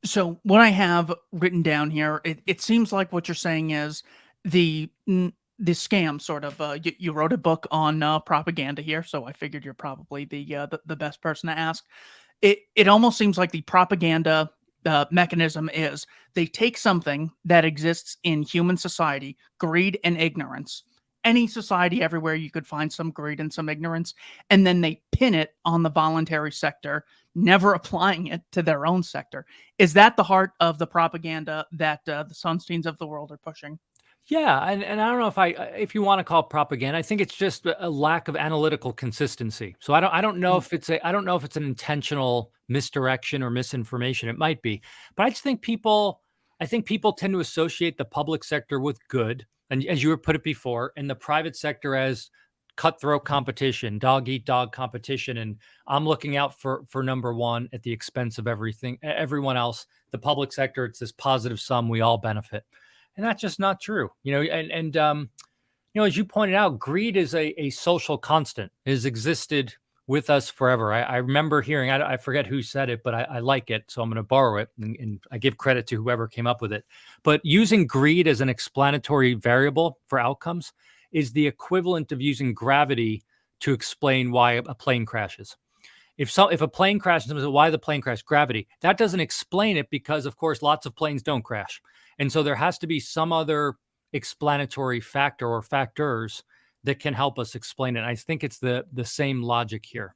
So what I have written down here, it seems like what you're saying is the scam sort of. You wrote a book on propaganda here, so I figured you're probably the best person to ask. It almost seems like the propaganda mechanism is they take something that exists in human society, greed and ignorance. Any society everywhere you could find some greed and some ignorance, and then they pin it on the voluntary sector, never applying it to their own sector. Is that the heart of the propaganda that the Sunsteins of the world are pushing? Yeah, and I don't know if you want to call it propaganda. I think it's just a lack of analytical consistency. So I don't know Mm. if I don't know if it's an intentional misdirection or misinformation. It might be, but I think people tend to associate the public sector with good, and as you were put it before, and the private sector as cutthroat competition, dog eat dog competition, and I'm looking out for number one at the expense of everyone else. The public sector, it's this positive sum, we all benefit, and that's just not true. As you pointed out, greed is a social constant. It has existed with us forever. I remember hearing, I forget who said it, but I like it, so I'm going to borrow it, and I give credit to whoever came up with it. But using greed as an explanatory variable for outcomes is the equivalent of using gravity to explain why a plane crashes. If a plane crashes, someone says, why the plane crash? Gravity. That doesn't explain it because, of course, lots of planes don't crash. And so there has to be some other explanatory factor or factors that can help us explain it. I think it's the same logic here.